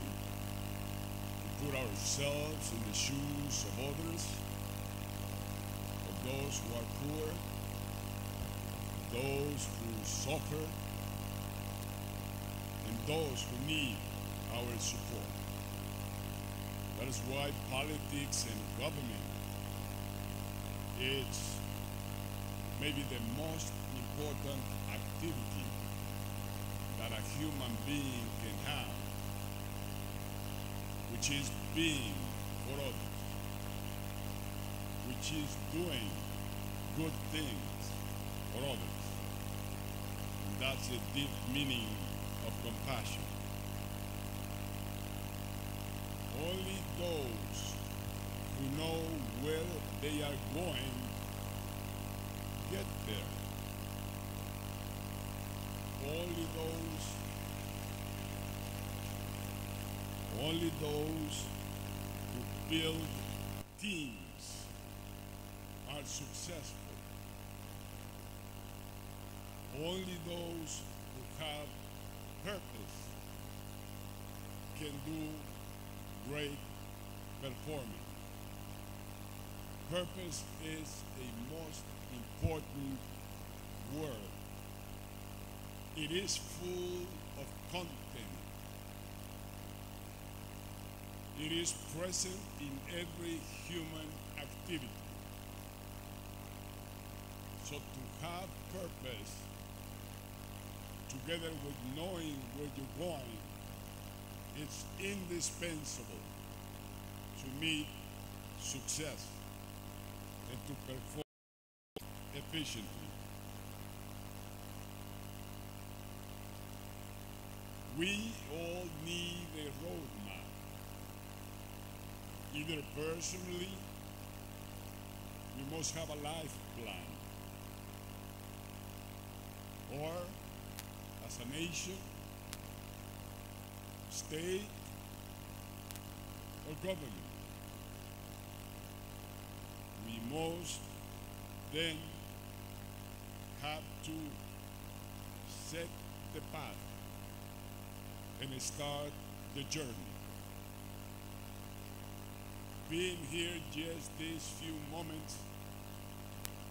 to put ourselves in the shoes of others, of those who are poor, those who suffer, and those who need our support. That is why politics and government is maybe the most important activity that a human being can have, which is being for others, which is doing good things for others. And that's the deep meaning of compassion. Only those who know where they are going get there. Only those who build teams are successful. Only those who have purpose can do great performance. Purpose is a most important word. It is full of content. It is present in every human activity. So to have purpose together with knowing where you're going, it's indispensable to meet success and to perform efficiently. We all need a roadmap, either personally, we must have a life plan, or as a nation, state, or government. We must then have to set the path and start the journey. Being here just these few moments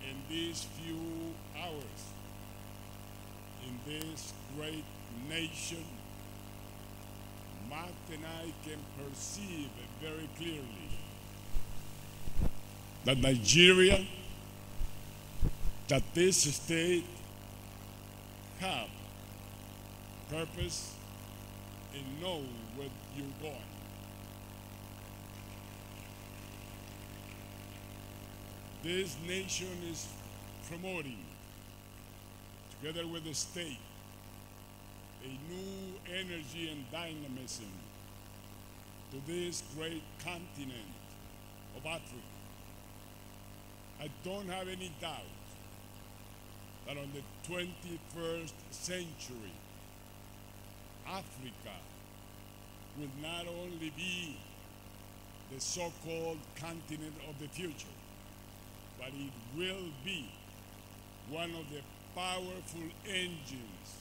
in these few hours in this great nation, Matt and I can perceive very clearly that Nigeria, that this state have purpose and know where you're going. This nation is promoting, together with the state, a new energy and dynamism to this great continent of Africa. I don't have any doubt that on the 21st century, Africa will not only be the so-called continent of the future, but it will be one of the powerful engines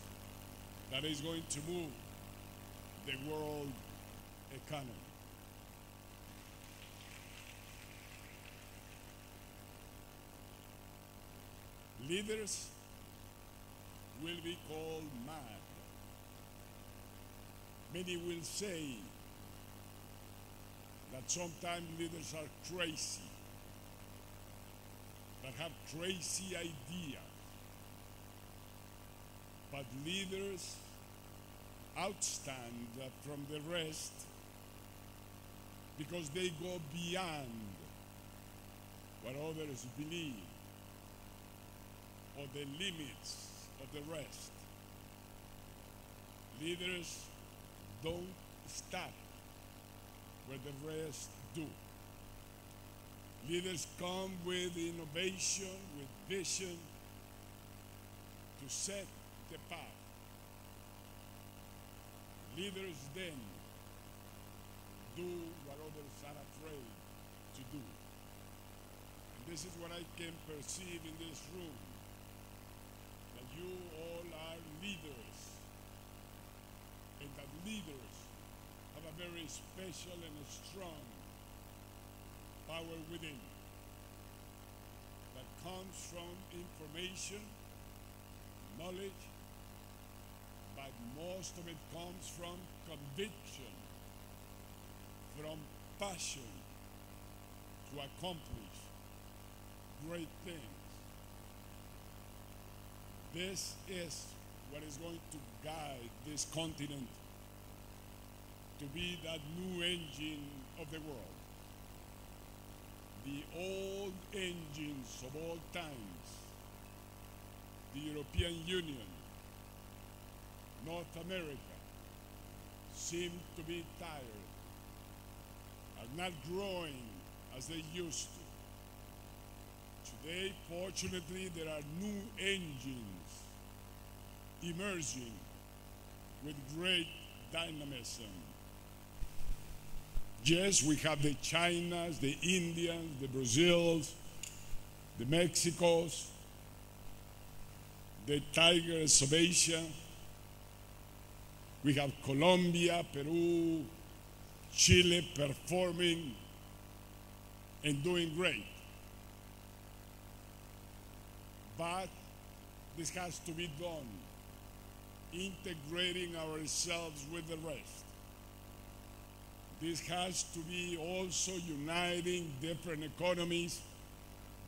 that is going to move the world economy. Leaders will be called mad. Many will say that sometimes leaders are crazy, that have crazy ideas. But leaders outstand from the rest because they go beyond what others believe or the limits of the rest. Leaders don't stop where the rest do. Leaders come with innovation, with vision to set the path. Leaders then do what others are afraid to do. And this is what I can perceive in this room, that you all are leaders, and that leaders have a very special and a strong power within that comes from information, knowledge, but most of it comes from conviction, from passion to accomplish great things. This is what is going to guide this continent to be that new engine of the world. The old engines of all times, the European Union, North America, seem to be tired, are not growing as they used to. Today, fortunately, there are new engines emerging with great dynamism. Yes, we have the Chinas, the Indians, the Brazils, the Mexicos, the Tigers of Asia. We have Colombia, Peru, Chile performing and doing great. But this has to be done, integrating ourselves with the rest. This has to be also uniting different economies,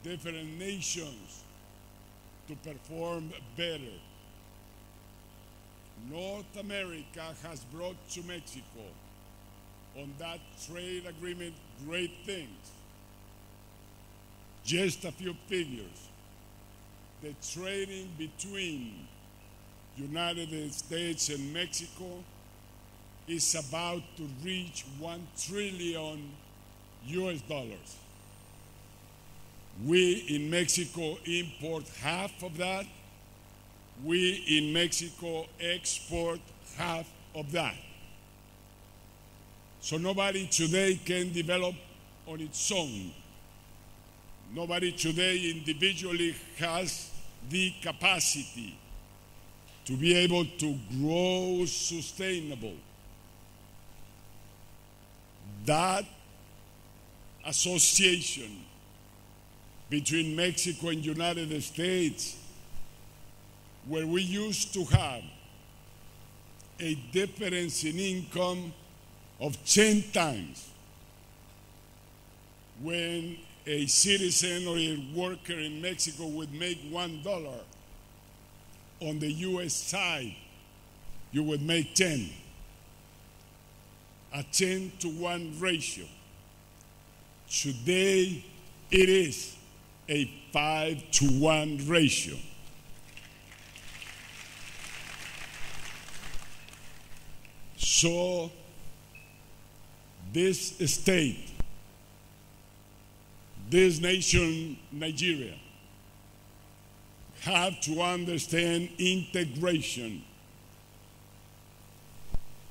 different nations to perform better. North America has brought to Mexico on that trade agreement great things. Just a few figures. The trading between United States and Mexico is about to reach $1 trillion. We in Mexico import half of that. We in Mexico export half of that. So nobody today can develop on its own. Nobody today individually has the capacity to be able to grow sustainable. That association between Mexico and United States, where we used to have a difference in income of 10 times, when a citizen or a worker in Mexico would make $1, on the U.S. side, you would make 10. A 10-to-1 ratio. Today, it is a 5-to-1 ratio. So, this state, this nation, Nigeria, have to understand integration,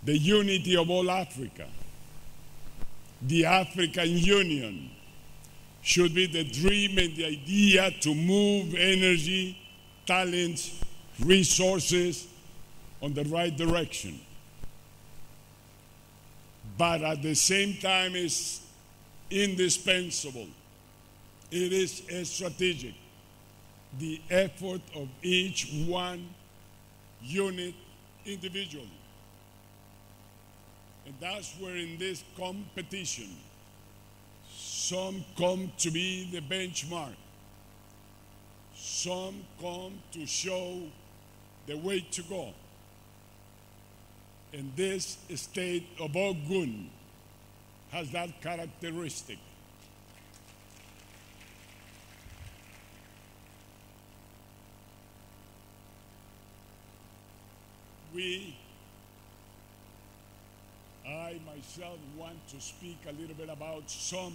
the unity of all Africa. The African Union should be the dream and the idea to move energy, talents, resources on the right direction. But at the same time, it's indispensable. It is strategic. The effort of each one unit individually. And that's where in this competition, some come to be the benchmark. Some come to show the way to go. And this state of Ogun has that characteristic. I myself want to speak a little bit about some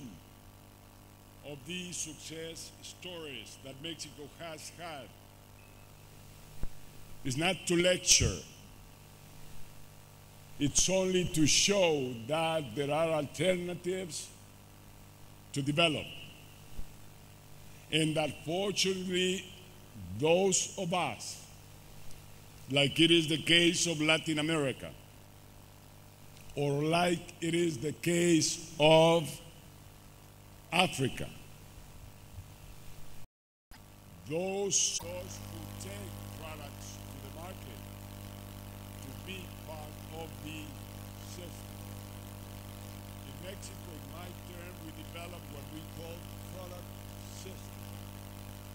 of these success stories that Mexico has had. It's not to lecture. It's only to show that there are alternatives to develop. And that fortunately, those of us, like it is the case of Latin America, or like it is the case of Africa, those who take products to the market to be part of the system. In Mexico, in my term, we developed what we call product systems.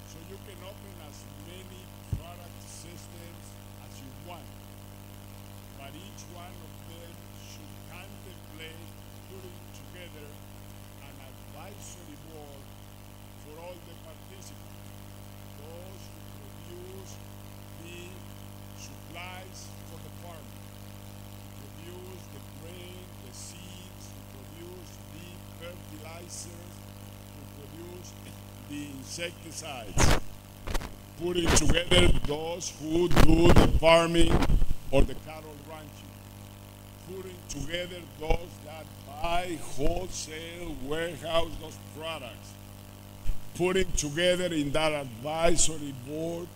So you can open as many product systems as you want, but each one of them should contemplate putting together an advisory board for all the participants, those who produce the supplies for the farmer, who produce the grain, the seeds, who produce the fertilizers, who produce the insecticides, putting together those who do the farming or the cattle ranching, putting together those that buy wholesale, warehouse those products, putting together in that advisory board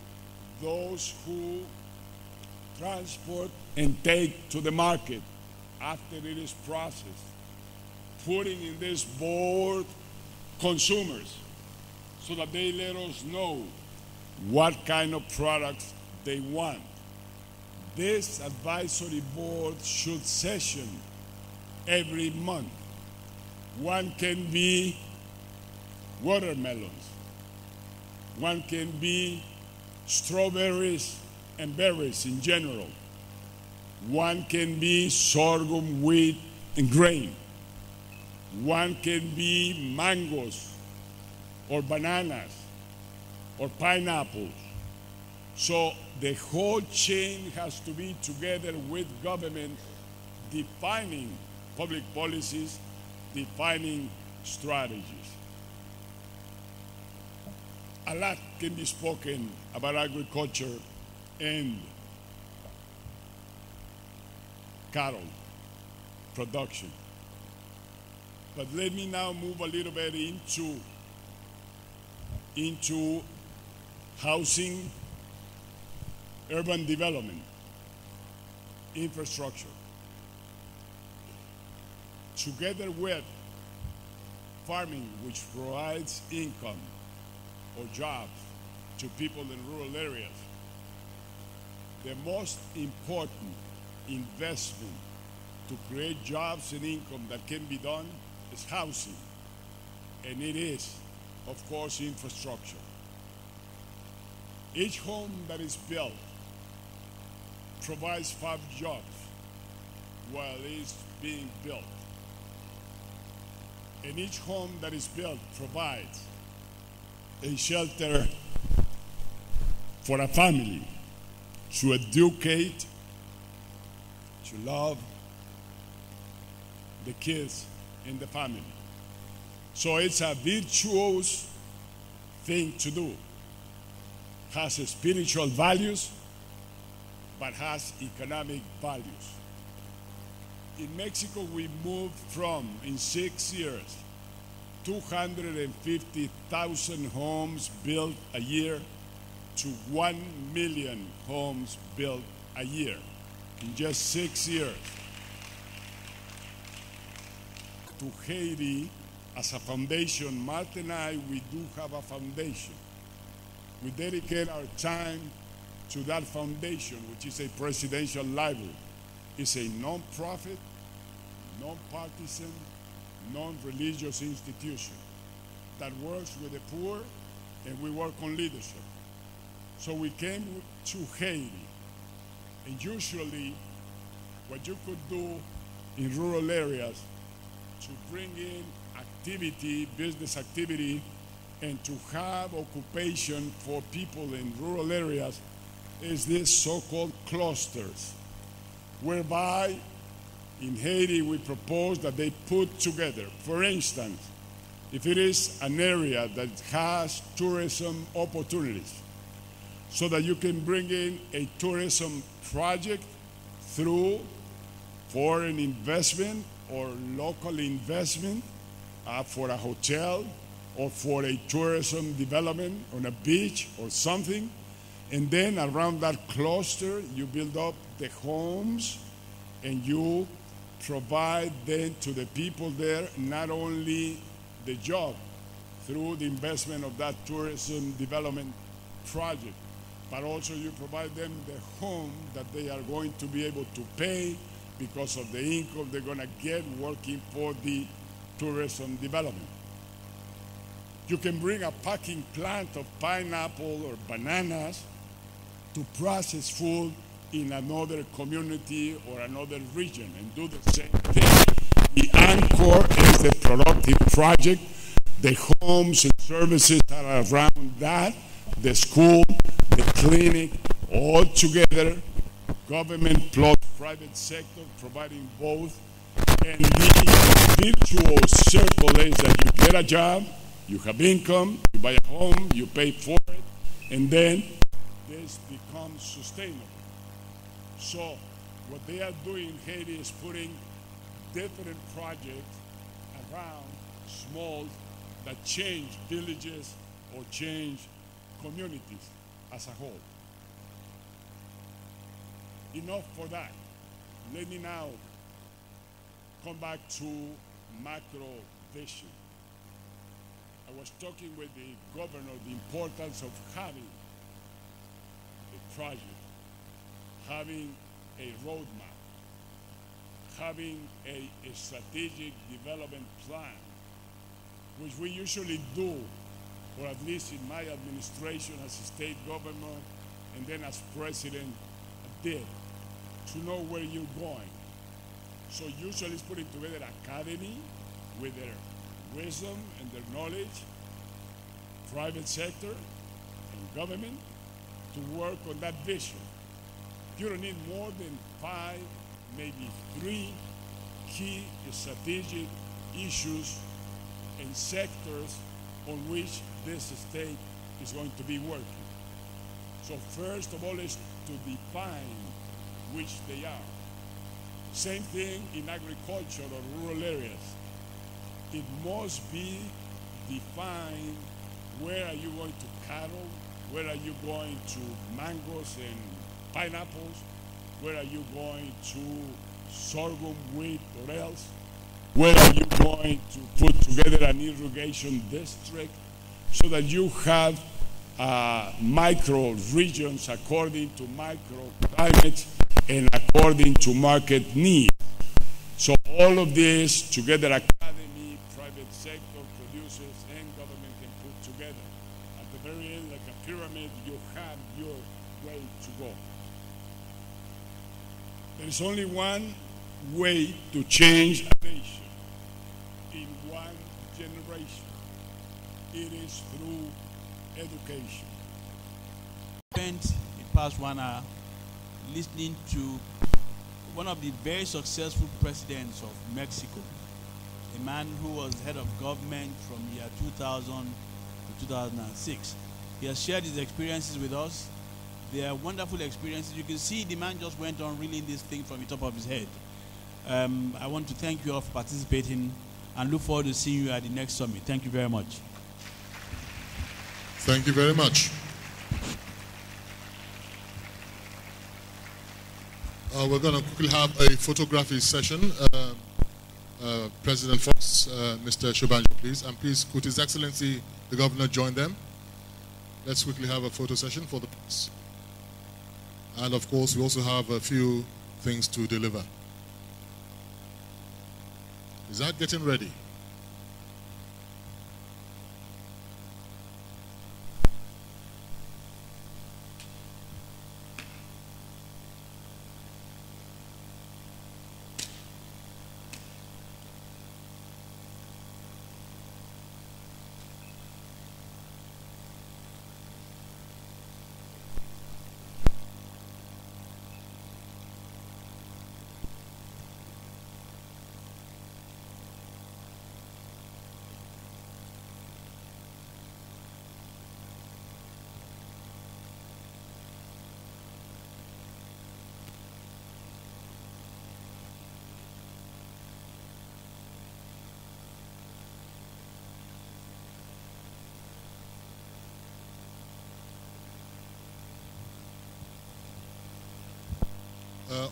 those who transport and take to the market after it is processed, putting in this board consumers so that they let us know what kind of products they want. This advisory board should session every month. One can be watermelons. One can be strawberries and berries in general. One can be sorghum, wheat, and grain. One can be mangoes or bananas or pineapples. So the whole chain has to be together with government defining public policies, defining strategies. A lot can be spoken about agriculture and cattle production. But let me now move a little bit into housing, urban development, infrastructure. Together with farming, which provides income or jobs to people in rural areas, the most important investment to create jobs and income that can be done is housing. And it is, of course, infrastructure. Each home that is built provides 5 jobs while it's being built. And each home that is built provides a shelter for a family to educate, to love the kids in the family. So it's a virtuous thing to do. Has spiritual values, but has economic values. In Mexico, we moved from, in 6 years, 250,000 homes built a year to 1 million homes built a year in just 6 years. To Haiti as a foundation, Martha and I, we do have a foundation. We dedicate our time to that foundation, which is a presidential library. It's a non-profit, non-partisan, non-religious institution that works with the poor, and we work on leadership. So we came to Haiti, and usually what you could do in rural areas to bring in activity, business activity, and to have occupation for people in rural areas is this so-called clusters, whereby in Haiti we propose that they put together, for instance, if it is an area that has tourism opportunities, so that you can bring in a tourism project through foreign investment or local investment for a hotel or for a tourism development on a beach or something. And then around that cluster, you build up the homes and you provide then to the people there not only the job through the investment of that tourism development project, but also you provide them the home that they are going to be able to pay because of the income they're going to get working for the tourism development. You can bring a packing plant of pineapple or bananas to process food in another community or another region and do the same thing. The anchor is the productive project. The homes and services that are around that, the school, the clinic, all together, government plus private sector providing both. And the virtuous circle is that you get a job, you have income, you buy a home, you pay for it, and then this becomes sustainable. So what they are doing in Haiti is putting different projects around small that change villages or change communities as a whole. Enough for that. Let me now come back to macro vision. I was talking with the governor the importance of having a project, having a roadmap, having a strategic development plan, which we usually do, or at least in my administration as a state governor and then as president did. to know where you're going. So usually it's putting together an academy with their wisdom and their knowledge, private sector and government, to work on that vision. You don't need more than 5, maybe 3 key strategic issues and sectors on which this state is going to be working. So first of all is to define which they are. Same thing in agriculture or rural areas. It must be defined, where are you going to cattle, where are you going to mangoes and pineapples, where are you going to sorghum, wheat, or else, where are you going to put together an irrigation district so that you have micro regions according to microclimates and according to market needs. So all of this together, academy, private sector, producers, and government can put together. At the very end, like a pyramid, you have your way to go. There is only one way to change a nation in one generation. It is through education. Spent the past 1 hour listening to one of the very successful presidents of Mexico, a man who was head of government from year 2000 to 2006. He has shared his experiences with us. They are wonderful experiences. You can see the man just went on reeling this thing from the top of his head. I want to thank you all for participating and look forward to seeing you at the next summit. Thank you very much. Thank you very much. We're going to quickly have a photography session. President Fox, Mr. Shobanjo, please. And please, could His Excellency, the Governor, join them? Let's quickly have a photo session for the press. And of course, we also have a few things to deliver. Is that getting ready?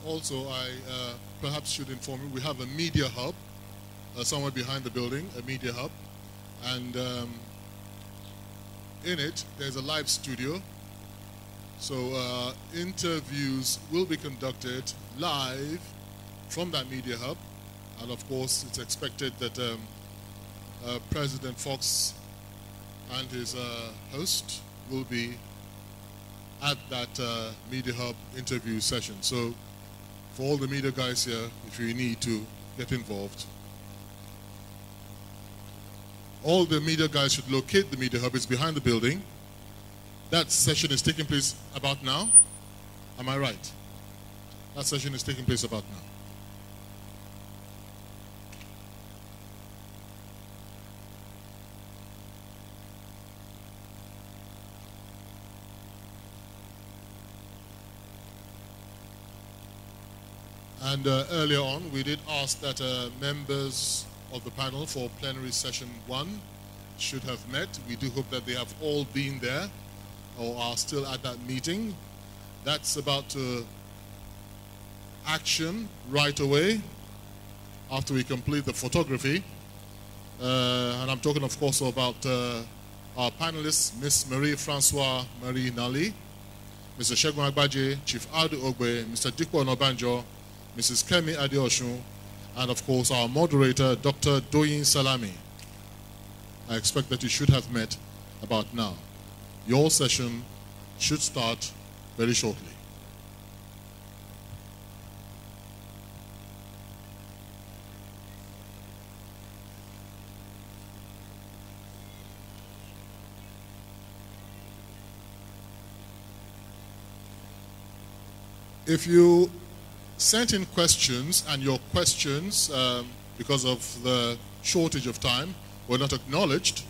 Also, I perhaps should inform you, we have a media hub somewhere behind the building, a media hub. And in it, there's a live studio. So interviews will be conducted live from that media hub. And of course, it's expected that President Fox and his host will be at that media hub interview session. So for all the media guys here, if you need to get involved, all the media guys should locate the media hub. It's behind the building. That session is taking place about now. Am I right? That session is taking place about now. And earlier on, we did ask that members of the panel for plenary session 1 should have met. We do hope that they have all been there or are still at that meeting. That's about to action right away after we complete the photography. And I'm talking, of course, about our panelists, Miss Marie-Francois Marie Nali, Mr. Segun Agbaje, Chief Adu Ogbe, Mr. Dikwa Nobanjo, Mrs. Kemi Adeosun, and of course our moderator, Dr. Doyin Salami. I expect that you should have met about now. Your session should start very shortly. If you sent in questions and your questions, because of the shortage of time, were not acknowledged,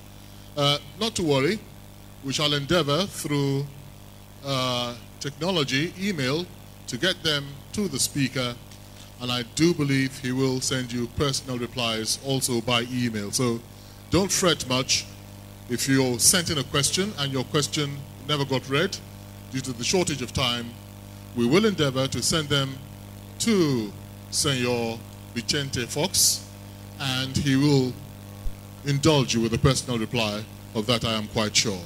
not to worry. We shall endeavor through technology, email, to get them to the speaker, and I do believe he will send you personal replies also by email. So don't fret much if you sent in a question and your question never got read due to the shortage of time. We will endeavor to send them to Senor Vicente Fox, and he will indulge you with a personal reply. Of that I am quite sure.